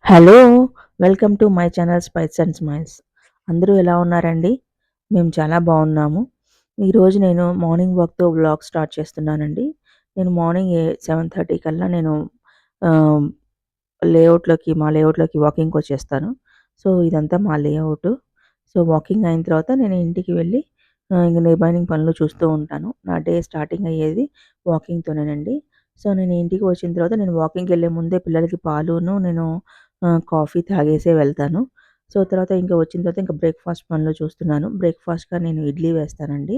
Hello! Welcome to my channel spice and smiles. అందరూ ఎలా ఉన్నారండి? మేము చాలా బాగున్నాము. ఈరోజు నేను మార్నింగ్ వాక్‌తో వ్లాగ్ స్టార్ట్ చేస్తున్నానండి. నేను మార్నింగ్ 7:30 కల్లా నేను ఆహ్, మా లేఅవుట్‌లోకి వాకింగ్‌కొచ్చేస్తాను. సో, ఇదంతా మా లేఅవుటు. సో, వాకింగ్ అయిన తర్వాత నేను ఇంటికి వెళ్ళి ఇంక రిమైనింగ్ పనులు చూస్తూ ఉంటాను. నా డే స్టార్టింగ్ అయ్యేది వాకింగ్‌తోనేనండి. సో, నేను ఇంటికి వచ్చిన తర్వాత నేను వాకింగ్‌కెళ్ళే ముందే పిల్లలకి పాలును, నేను కాఫీ తాగేసే వెళ్తాను. సో, తర్వాత ఇంక వచ్చిన తర్వాత ఇంక బ్రేక్‌ఫాస్ట్ పనులు చూస్తున్నాను. బ్రేక్‌ఫాస్ట్‌గా నేను ఇడ్లీ వేస్తానండి.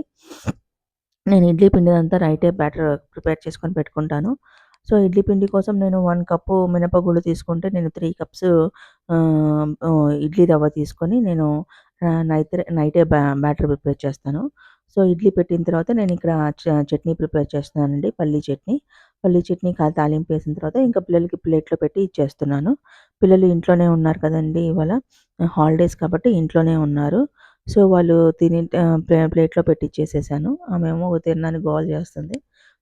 నేను ఇడ్లీ పిండినంతా నైటే బ్యాటర్ ప్రిపేర్ చేసుకొని పెట్టుకుంటాను. సో, ఇడ్లీ పిండి కోసం నేను 1 కప్పు మినపగుళ్ళు తీసుకుంటే, నేను 3 కప్స్ ఇడ్లీ రవ్వ తీసుకొని నేను నైటే బ్యాటర్ ప్రిపేర్ చేస్తాను. సో, ఇడ్లీ పెట్టిన తర్వాత నేనిక్కడ చట్నీ ప్రిపేర్ చేస్తున్నానండి. పల్లీ చట్నీ. పల్లీ చట్నీ తాలింపేసిన తర్వాత ఇంకా పిల్లలకి ప్లేట్‌లో పెట్టి ఇచ్చేస్తున్నాను. పిల్లలు ఇంట్లోనే ఉన్నారు కదండీ ఇవాళ. హాలిడేస్ కాబట్టి ఇంట్లోనే ఉన్నారు. సో, వాళ్ళు తిని ప్లేట్‌లో పెట్టిచ్చేసేసాను. ఆమేమో తినడానికి గోల చేస్తుంది.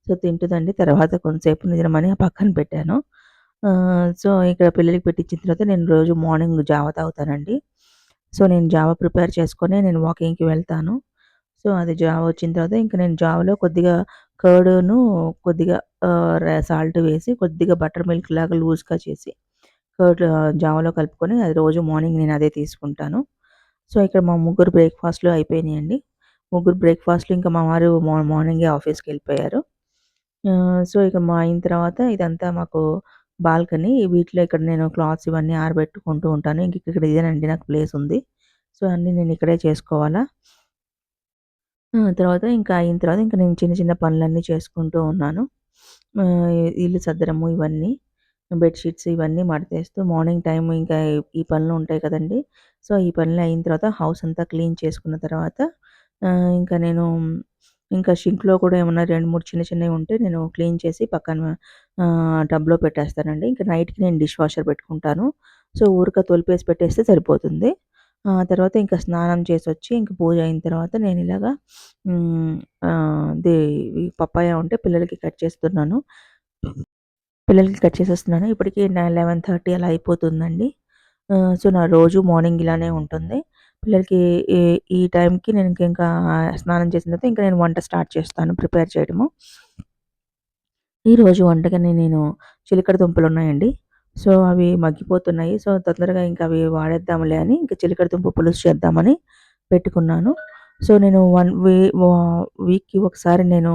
సో, తింటదండి. తర్వాత కొంతసేపు నిద్రమని పక్కన పెట్టాను. సో, ఇక్కడ పిల్లలకి పెట్టిచ్చిన తర్వాత నేను రోజు మార్నింగ్ జావ తాగుతానండి. సో, నేను జావ ప్రిపేర్ చేసుకొని నేను వాకింగ్‌కి వెళ్తాను. సో, అది జావ వచ్చిన తర్వాత ఇంక నేను జావలో కొద్దిగా కర్డును, కొద్దిగా సాల్ట్ వేసి, కొద్దిగా బటర్ మిల్క్ లాగా లూజ్‌గా చేసి జావలో కలుపుకొని అది రోజు మార్నింగ్ నేను అదే తీసుకుంటాను. సో, ఇక్కడ మా ముగ్గురు బ్రేక్‌ఫాస్ట్‌లు అయిపోయినాయండి. ముగ్గురు బ్రేక్‌ఫాస్ట్‌లు ఇంకా మా వారు మార్నింగే ఆఫీస్‌కెళ్ళిపోయారు. సో, ఇక అయిన తర్వాత ఇదంతా మాకు బాల్కనీ. వీటిలో ఇక్కడ నేను క్లాత్స్ ఇవన్నీ ఆరబెట్టుకుంటూ ఉంటాను. ఇంక ఇక్కడ ఇదేనండి నాకు ప్లేస్ ఉంది. సో, అన్నీ నేను ఇక్కడే చేసుకోవాలా. తర్వాత ఇంకా అయిన తర్వాత ఇంక నేను చిన్న చిన్న పనులన్నీ చేసుకుంటూ ఉన్నాను. ఆహ్, ఇల్లు సద్దడము ఇవన్నీ, బెడ్‌షీట్స్ ఇవన్నీ మడతేస్తూ మార్నింగ్ టైమ్ ఇంకా ఈ పనులు ఉంటాయి కదండీ! సో, ఈ పనులు అయిన తర్వాత హౌస్ అంతా క్లీన్ చేసుకున్న తర్వాత ఇంకా నేను ఇంకా షింక్‌లో కూడా ఏమన్నా 2, 3 చిన్న చిన్నవి ఉంటే నేను క్లీన్ చేసి పక్కన టబ్‌లో పెట్టేస్తానండి. ఇంక నైట్‌కి నేను డిష్ వాషర్ పెట్టుకుంటాను. సో, ఊరికే తొలిపేసి పెట్టేస్తే సరిపోతుంది. తర్వాత ఇంకా స్నానం చేసొచ్చి ఇంక పూజ అయిన తర్వాత నేనిలాగా హ్మ్. ఈ పపాయ ఉంటే పిల్లలకి కట్ చేస్తున్నాను. పిల్లలకి కట్ చేసేస్తున్నాను. ఇప్పటికి 11:30 అలా అయిపోతుందండి. సో, నా రోజు మార్నింగ్ ఇలానే ఉంటుంది. పిల్లలకి ఈ ఈ టైంకి నేను ఇంకా స్నానం చేసిన తర్వాత ఇంక నేను వంట స్టార్ట్ చేస్తాను ప్రిపేర్ చేయడము. ఈరోజు వంటకని నేను చిలకడ దుంపలున్నాయండి. సో, అవి మగ్గిపోతున్నాయి. సో, తొందరగా ఇంక అవి వాడేద్దాంలే అని ఇంక చిలకడ దుంప పులుసు చేద్దామని పెట్టుకున్నాను. సో, నేను వీక్‌కి ఒకసారి నేను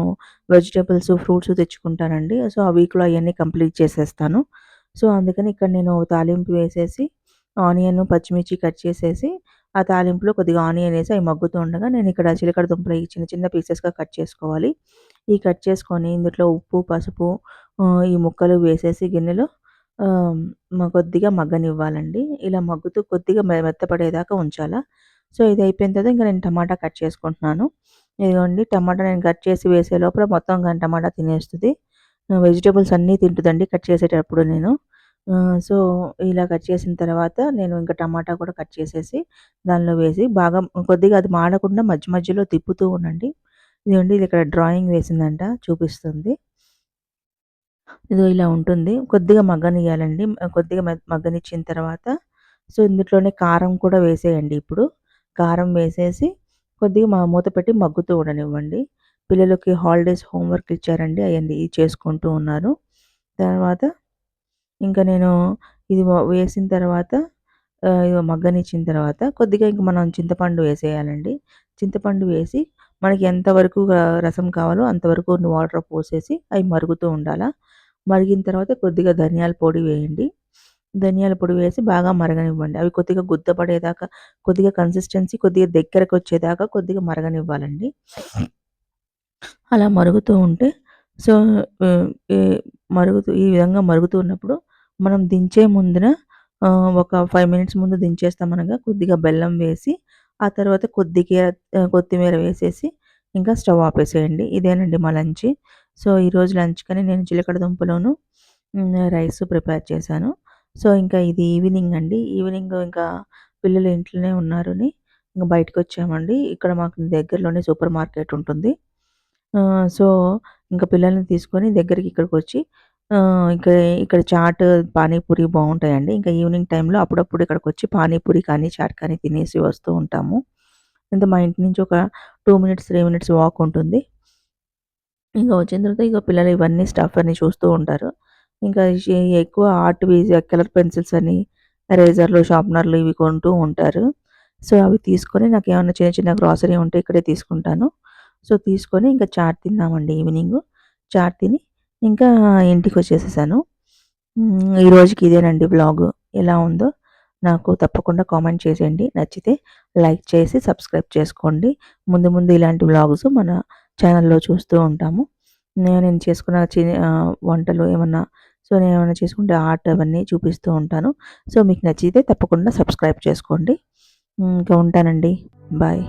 వెజిటబుల్స్, ఫ్రూట్స్ తెచ్చుకుంటానండి. సో, ఆ వీక్‌లో అయన్నీ కంప్లీట్ చేసేస్తాను. సో, అందుకని ఇక్కడ నేను తాలింపు వేసేసి, ఆనియన్, పచ్చిమిర్చి కట్ చేసేసి, ఆ తాలింపులో కొద్దిగా ఆనియన్ ఏసి అవి మగ్గుతూ ఉండగా నేనిక్కడ చిలకడ దుంపలు చిన్న చిన్న పీసెస్‌గా కట్ చేసుకోవాలి. ఈ కట్ చేసుకొని ఇందులో ఉప్పు, పసుపు ఈ ముక్కలు వేసేసి గిన్నెలో ఆహ్, కొద్దిగా మగ్గనివ్వాలండి. ఇలా మగ్గుతూ కొద్దిగా మెత్తపడేదాకా ఉంచాలా. సో, ఇది అయిపోయిన తర్వాత ఇంక నేను టమాటా కట్ చేసుకుంటున్నాను. ఇదిగోండి టమాటా నేను కట్ చేసి వేసే లోపల మొత్తం టమాటా తినేస్తది. వెజిటబుల్స్ అన్నీ తింటదండి కట్ చేసేటప్పుడు నేను. సో, ఇలా కట్ చేసిన తర్వాత నేను ఇంక టమాటా కూడా కట్ చేసేసి దానిలో వేసి బాగా కొద్దిగా అది మాడకుండా మధ్య మధ్యలో తిప్పుతూ ఉండండి. ఇదిగోండి ఇది ఇక్కడ డ్రాయింగ్ వేసిందంట చూపిస్తుంది. ఇదిగో ఇలా ఉంటుంది. కొద్దిగా మగ్గనియ్యాలండి. కొద్దిగా మగ్గనిచ్చిన తర్వాత సో, ఇందులోనే కారం కూడా వేసేయండి ఇప్పుడు. కారం వేసేసి కొద్దిగా మూత పెట్టి మగ్గుతూ ఉండనివ్వండి. పిల్లలకి హాలిడేస్ హోంవర్క్ ఇచ్చారండి. అయన్నీ చేసుకుంటూ ఉన్నారు. తర్వాత ఇంక నేను ఇది వేసిన తర్వాత ఇగో మగ్గనిచ్చిన తర్వాత కొద్దిగా ఇంక మనం చింతపండు వేసేయాలండి. చింతపండు వేసి మనకి ఎంతవరకు రసం కావాలో అంతవరకు వాటర్ పోసేసి అవి మరుగుతూ ఉండాలా. మరిగిన తర్వాత కొద్దిగా ధనియాల పొడి వేయండి. ధనియాల పొడి వేసి బాగా మరగనివ్వండి. అవి కొద్దిగా గుత్తపడేదాకా, కొద్దిగా కన్సిస్టెన్సీ కొద్దిగా దగ్గరకొచ్చేదాకా కొద్దిగా మరగనివ్వాలండి. అలా మరుగుతూ ఉంటే సో, ఆహ్, ఈ ఈ విధంగా మరుగుతూ ఉన్నప్పుడు మనం దించే ముందున ఒక 5 మినిట్స్ ముందు దించేస్తామనగా కొద్దిగా బెల్లం వేసి, ఆ తర్వాత కొద్దిగా కొత్తిమీర వేసేసి ఇంకా స్టవ్ ఆపేసేయండి. ఇదేనండి మా లంచ్. సో, ఈరోజు లంచ్‌కని నేను చిలకడ దుంపలోను రైస్ ప్రిపేర్ చేశాను. సో, ఇంకా ఇది ఈవినింగ్ అండి. ఈవినింగ్ ఇంకా పిల్లలు ఇంట్లోనే ఉన్నారని ఇంక బయటకొచ్చామండి. ఇక్కడ మాకు దగ్గరలోనే సూపర్ మార్కెట్ ఉంటుంది. సో, ఇంక పిల్లల్ని తీసుకొని దగ్గరికి ఇక్కడికొచ్చి ఇక్కడ ఇక్కడ చాట్, పానీపూరి బావుంటాయండి. ఇంకా ఈవినింగ్ టైమ్‌లో అప్పుడప్పుడు ఇక్కడికొచ్చి పానీపూరి కానీ, చాట్ కానీ తినేసి వస్తూ ఉంటాము. అంటే మా ఇంటి నుంచి ఒక 2 మినిట్స్, 3 మినిట్స్ వాక్ ఉంటుంది. ఇంక వచ్చిన తర్వాత ఇగ పిల్లలు ఇవన్నీ స్టఫ్ అన్నీ చూస్తూ ఉంటారు. ఇంకా ఎక్కువ ఆర్ట్‌వి కలర్ పెన్సిల్స్ అని, ఎరేజర్‌లు, షార్ప్‌నర్‌లు ఇవి కొంటూ ఉంటారు. సో, అవి తీసుకొని నాకేమన్నా చిన్న చిన్న గ్రాసరీ ఉంటే ఇక్కడే తీసుకుంటాను. సో, తీసుకొని ఇంకా చాట్ తిన్నామండి ఈవినింగు. చాట్ తిని ఇంకా ఇంటికొచ్చేసేసాను. ఈ రోజుకి ఇదేనండి వ్లాగు. ఎలా ఉందో నాకు తప్పకుండా కామెంట్ చేసేయండి. నచ్చితే లైక్ చేసి సబ్స్క్రైబ్ చేసుకోండి. ముందు ముందు ఇలాంటి వ్లాగ్స్ మన ఛానల్‌లో చూస్తూ ఉంటాము. నేను చేసుకున్న వంటలు ఏమన్నా నేనేమన్నా చేసుకుంటే ఆర్ట్ అవన్నీ చూపిస్తూ ఉంటాను. సో, మీకు నచ్చితే తప్పకుండా సబ్స్క్రైబ్ చేసుకోండి. ఇంకా ఉంటానండి. బాయ్.